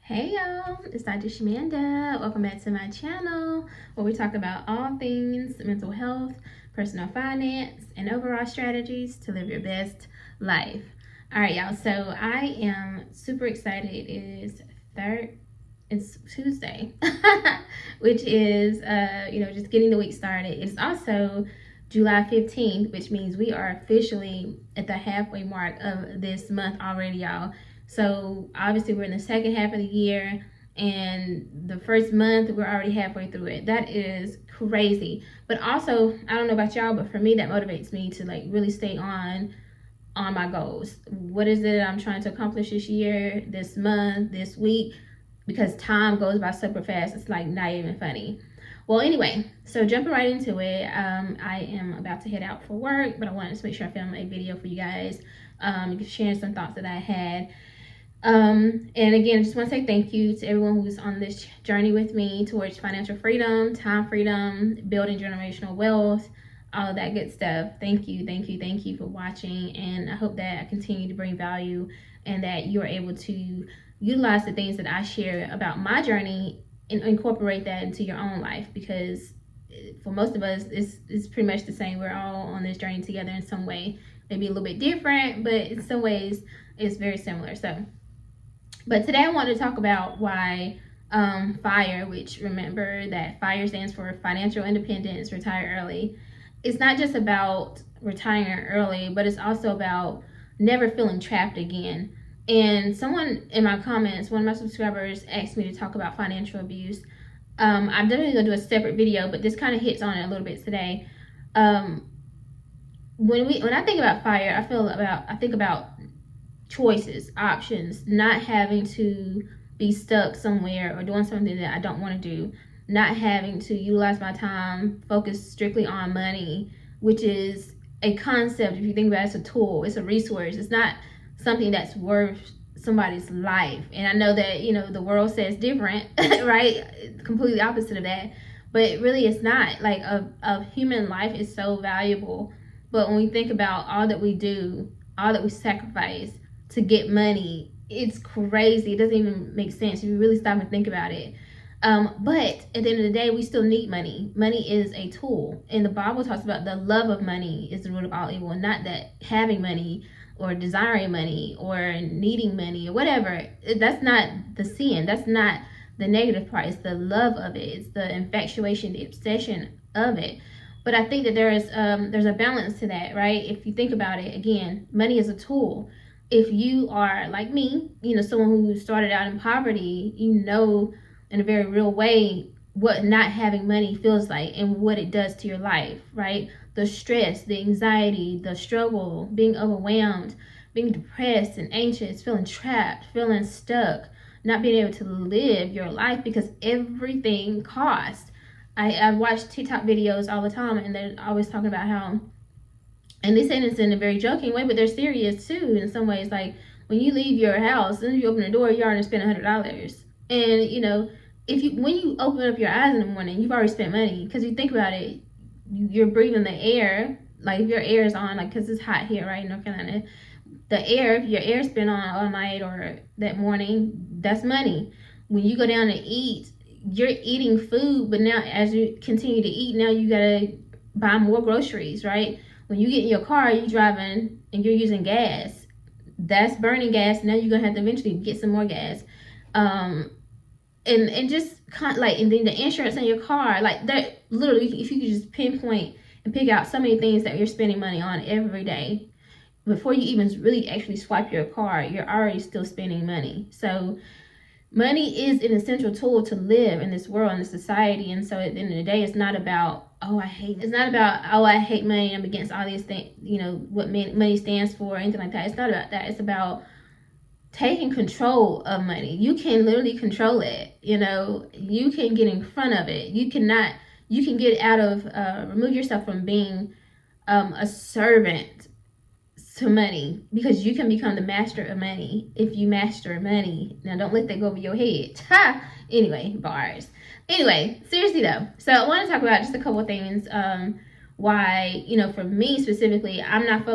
Hey y'all, it's Dr. Shamanda. Welcome back to my channel where we talk about all things mental health, personal finance, and overall strategies to live your best life. All right, y'all. So I am super excited. It's Tuesday, which is just getting the week started. It's also July 15th, which means we are officially at the halfway mark of this month already, y'all. So obviously we're in the second half of the year, and the first month we're already halfway through it. That is crazy. But also, I don't know about y'all, but for me that motivates me to like really stay on my goals. What is it I'm trying to accomplish this year, this month, this week? Because time goes by super fast. It's like not even funny. Well, anyway, so jumping right into it, I am about to head out for work, but I wanted to make sure I film a video for you guys, sharing some thoughts that I had. And again, I just want to say thank you to everyone who's on this journey with me towards financial freedom, time freedom, building generational wealth, all of that good stuff. Thank you for watching, and I hope that I continue to bring value and that you're able to utilize the things that I share about my journey and incorporate that into your own life, because for most of us it's pretty much the same. We're all on this journey together in some way, maybe a little bit different, but in some ways it's very similar. But today I want to talk about why FIRE, which remember that FIRE stands for Financial Independence, Retire Early. It's not just about retiring early, but it's also about never feeling trapped again. And someone in my comments, one of my subscribers, asked me to talk about financial abuse. I'm definitely going to do a separate video, but this kind of hits on it a little bit today. When I think about FIRE, I think about choices, options, not having to be stuck somewhere or doing something that I don't want to do, not having to utilize my time focused strictly on money, which is a concept. If you think about it, it's a tool, it's a resource. It's not something that's worth somebody's life. And I know that, the world says different, right? Completely opposite of that. But really it's not. Like a human life is so valuable. But when we think about all that we do, all that we sacrifice to get money, it's crazy. It doesn't even make sense if you really stop and think about it. But at the end of the day, we still need money. Money is a tool, and the Bible talks about the love of money is the root of all evil. Not that having money or desiring money or needing money or whatever, that's not the sin. That's not the negative part. It's the love of it. It's the infatuation, the obsession of it. But I think that there's a balance to that, right? If you think about it, again, money is a tool. If you are like me, someone who started out in poverty, in a very real way what not having money feels like and what it does to your life, right? The stress, the anxiety, the struggle, being overwhelmed, being depressed and anxious, feeling trapped, feeling stuck, not being able to live your life because everything costs. I watch TikTok videos all the time, and they're always talking about how, and they say this in a very joking way, but they're serious too in some ways. Like when you leave your house, as soon as you open the door, you already spent $100. And when you open up your eyes in the morning, you've already spent money. Because you think about it, you're breathing the air. Like if your air is on, like because it's hot here, right, in North Carolina, if your air's been on all night or that morning, that's money. When you go down to eat, you're eating food, but now as you continue to eat, now you gotta buy more groceries, right? When you get in your car, you're driving and you're using gas. That's burning gas. Now you're gonna have to eventually get some more gas. And just and then the insurance on your car, like that, literally, if you could just pinpoint and pick out so many things that you're spending money on every day before you even really actually swipe your car, you're already still spending money. So money is an essential tool to live in this world, in this society. And so at the end of the day, it's not about I hate money, I'm against all these things, what money stands for or anything like that. It's not about that. It's about taking control of money. You can literally control it. You can get in front of it. You can get out of remove yourself from being a servant to money, because you can become the master of money if you master money. Now don't let that go over your head. Anyway, bars. Anyway, seriously though, so I want to talk about just a couple of things, why, for me specifically, I'm not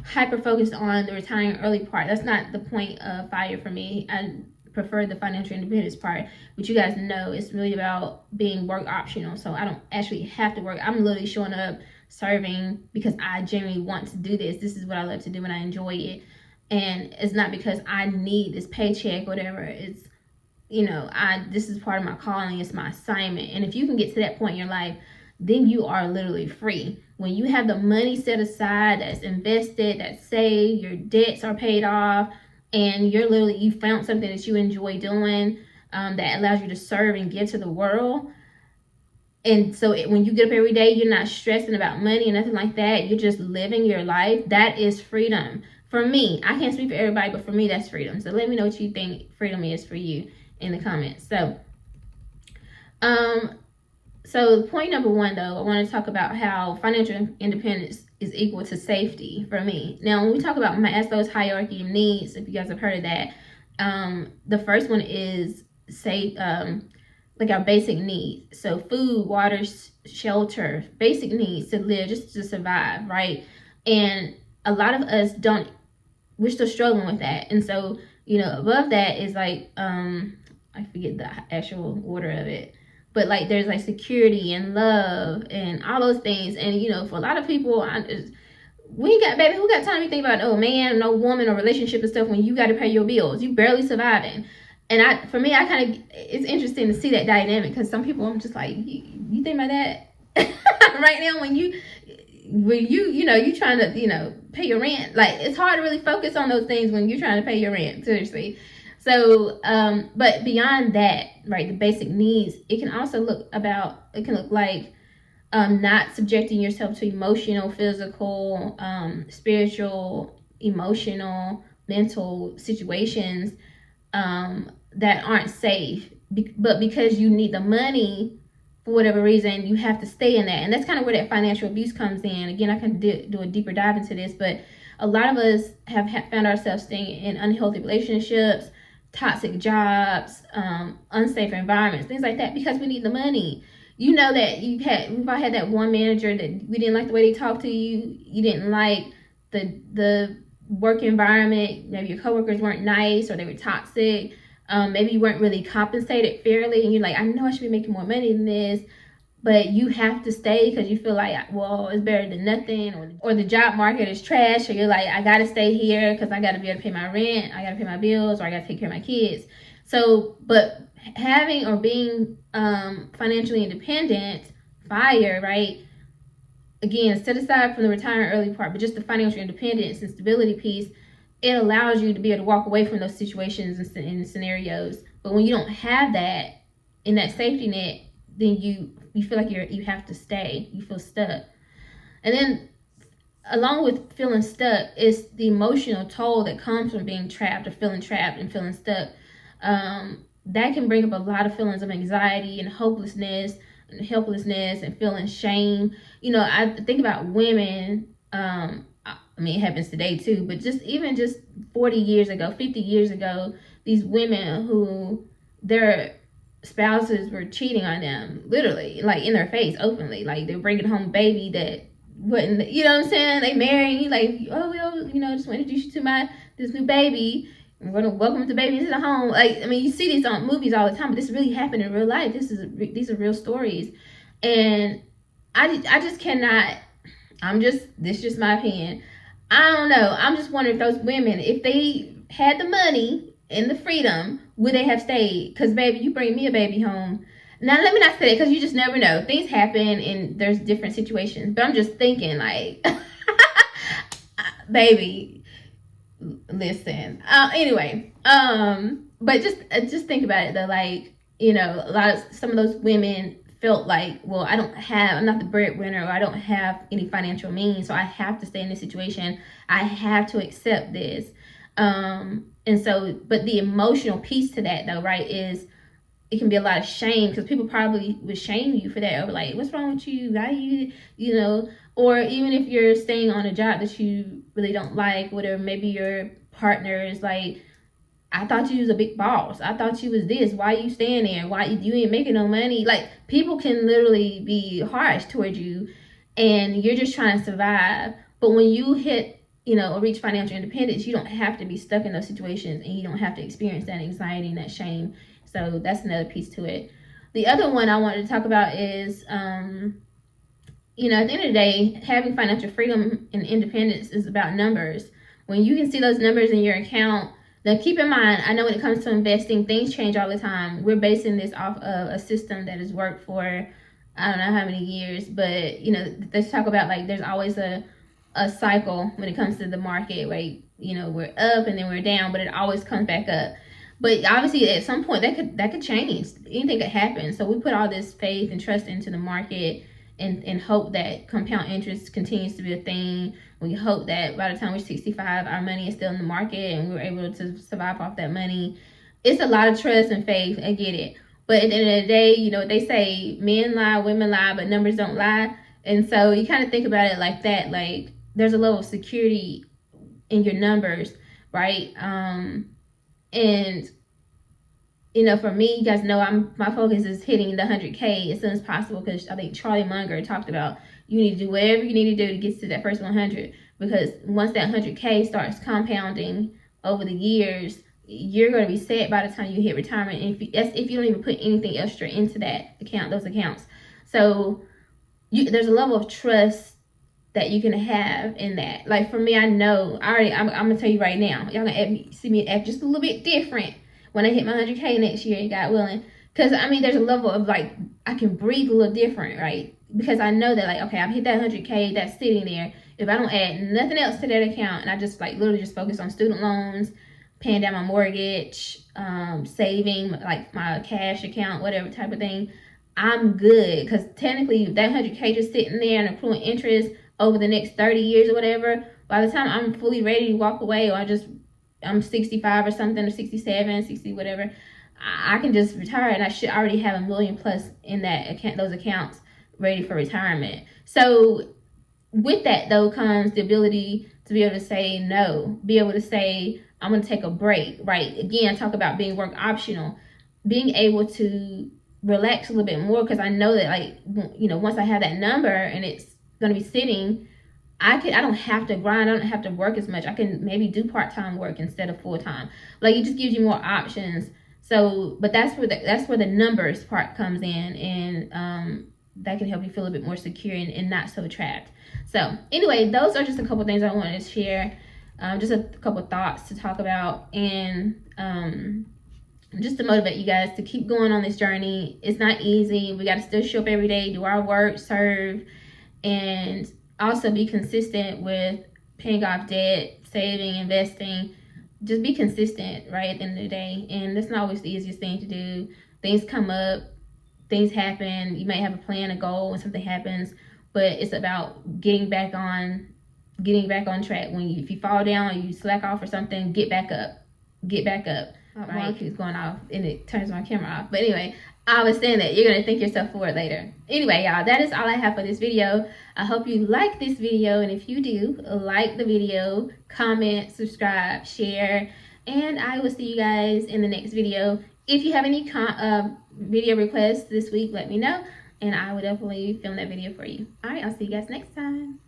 hyper focused on the retiring early part. That's not the point of FIRE for me. prefer the financial independence part, but you guys know it's really about being work optional. So I don't actually have to work. I'm literally showing up, serving, because I genuinely want to do this. This is what I love to do and I enjoy it. And it's not because I need this paycheck or whatever. It's, this is part of my calling. It's my assignment. And if you can get to that point in your life, then you are literally free. When you have the money set aside, that's invested, that's saved, your debts are paid off, and you found something that you enjoy doing, that allows you to serve and give to the world. And so when you get up every day, you're not stressing about money and nothing like that. You're just living your life. That is freedom. For me, I can't speak for everybody, but for me, that's freedom. So let me know what you think freedom is for you in the comments. So point number one, though, I want to talk about how financial independence is equal to safety for me. Now, when we talk about Maslow's hierarchy of needs, if you guys have heard of that, the first one is like our basic needs. So food, water, shelter, basic needs to live, just to survive, right? And a lot of us we're still struggling with that. And so, above that is like, I forget the actual order of it, but like there's like security and love and all those things. And for a lot of people, who got time to think about no man, no woman, or relationship and stuff when you got to pay your bills? You barely surviving. And for me, it's interesting to see that dynamic, because some people, I'm just like, you think about that right now when you trying to pay your rent. Like, it's hard to really focus on those things when you're trying to pay your rent, seriously. So, but beyond that, right, the basic needs, it can look like not subjecting yourself to emotional, physical, spiritual, emotional, mental situations that aren't safe, but because you need the money for whatever reason, you have to stay in that. And that's kind of where that financial abuse comes in. Again, I can do a deeper dive into this, but a lot of us have found ourselves staying in unhealthy relationships, toxic jobs, unsafe environments, things like that, because we need the money. You know that we've all had that one manager that we didn't like the way they talked to you. You didn't like the work environment. Maybe your coworkers weren't nice, or they were toxic. Maybe you weren't really compensated fairly, and you're like, I know I should be making more money than this, but you have to stay because you feel like, well, it's better than nothing, or the job market is trash, or you're like, I gotta stay here because I gotta be able to pay my rent, I gotta pay my bills, or I gotta take care of my kids. So, but having or being financially independent, FIRE, right? Again, set aside from the retire early part, but just the financial independence and stability piece, it allows you to be able to walk away from those situations and scenarios. But when you don't have that in that safety net, then you feel like you have to stay. You feel stuck. And then along with feeling stuck is the emotional toll that comes from being trapped, or feeling trapped and feeling stuck. That can bring up a lot of feelings of anxiety and hopelessness and helplessness and feeling shame. I think about women, I mean, it happens today too, but just 40 years ago, 50 years ago, these women who their spouses were cheating on them, literally, like in their face, openly. Like, they're bringing home a baby that wasn't, you know what I'm saying? They marrying you, like, oh, well, just want to introduce you to this new baby. I'm going to welcome the baby into the home. Like, I mean, you see these on movies all the time, but this really happened in real life. These are real stories. And I just cannot, this is just my opinion. I don't know. I'm just wondering if those women, if they had the money and the freedom, would they have stayed? Because, baby, you bring me a baby home. Now, let me not say that, because you just never know. Things happen and there's different situations. But I'm just thinking, like, baby, listen. Anyway, but just think about it, though. Like, some of those women felt like, well, I'm not the breadwinner, or I don't have any financial means, so I have to stay in this situation. I have to accept this. And so, but the emotional piece to that, though, right, is it can be a lot of shame, because people probably would shame you for that, or like, what's wrong with you? Why you, or even if you're staying on a job that you really don't like, whatever, maybe your partner is like, I thought you was a big boss. I thought you was this. Why you staying there? Why you ain't making no money? Like, people can literally be harsh towards you, and you're just trying to survive. But when you hit or reach financial independence, you don't have to be stuck in those situations, and you don't have to experience that anxiety and that shame. So that's another piece to it. The other one I wanted to talk about is, at the end of the day, having financial freedom and independence is about numbers. When you can see those numbers in your account, now keep in mind, I know when it comes to investing, things change all the time. We're basing this off of a system that has worked for I don't know how many years, but let's talk about, like, there's always a cycle when it comes to the market, right? We're up and then we're down, but it always comes back up. But obviously at some point that could change. Anything could happen. So we put all this faith and trust into the market, and hope that compound interest continues to be a thing. We hope that by the time we're 65, our money is still in the market and we're able to survive off that money. It's a lot of trust and faith. I get it. But at the end of the day, they say men lie, women lie, but numbers don't lie. And so you kind of think about it like that. Like, there's a level of security in your numbers, right? And for me, you guys know my focus is hitting the 100K as soon as possible, because I think Charlie Munger talked about you need to do whatever you need to do to get to that first 100, because once that 100K starts compounding over the years, you're going to be set by the time you hit retirement. And if you don't even put anything extra into those accounts. So there's a level of trust that you can have in that. Like, for me, I know I'm going to tell you right now, y'all going to see me act just a little bit different when I hit my 100K next year, God willing. Because, there's a level of, like, I can breathe a little different, right? Because I know that, like, okay, I've hit that 100K, that's sitting there. If I don't add nothing else to that account, and I just, like, literally just focus on student loans, paying down my mortgage, saving, like, my cash account, whatever type of thing, I'm good. Because technically, that 100K just sitting there and accruing interest over the next 30 years or whatever, by the time I'm fully ready to walk away, or I'm 65 or something, or 67, 60, whatever, I can just retire, and I should already have $1 million plus in those accounts ready for retirement. So with that, though, comes the ability to be able to say no, be able to say, I'm going to take a break, right? Again, talk about being work optional, being able to relax a little bit more, because I know that, like, once I have that number and it's going to be sitting, I don't have to grind. I don't have to work as much. I can maybe do part-time work instead of full-time. Like, it just gives you more options. So, but that's where the numbers part comes in, and that can help you feel a bit more secure and not so trapped. So anyway, those are just a couple things I wanted to share. Just a couple thoughts to talk about, and just to motivate you guys to keep going on this journey. It's not easy. We got to still show up every day, do our work, serve, and also be consistent with paying off debt, saving, investing. Just be consistent, right, at the end of the day. And that's not always the easiest thing to do. Things come up, things happen. You might have a plan, a goal, when something happens, but it's about getting back on track. If you fall down or you slack off or something, get back up. Right? It keeps going off and it turns my camera off. But anyway, I was saying that you're going to thank yourself for it later. Anyway, y'all, that is all I have for this video. I hope you like this video, and if you do, like the video, comment, subscribe, share, and I will see you guys in the next video. If you have any video requests this week, let me know, and I will definitely film that video for you. All right, I'll see you guys next time.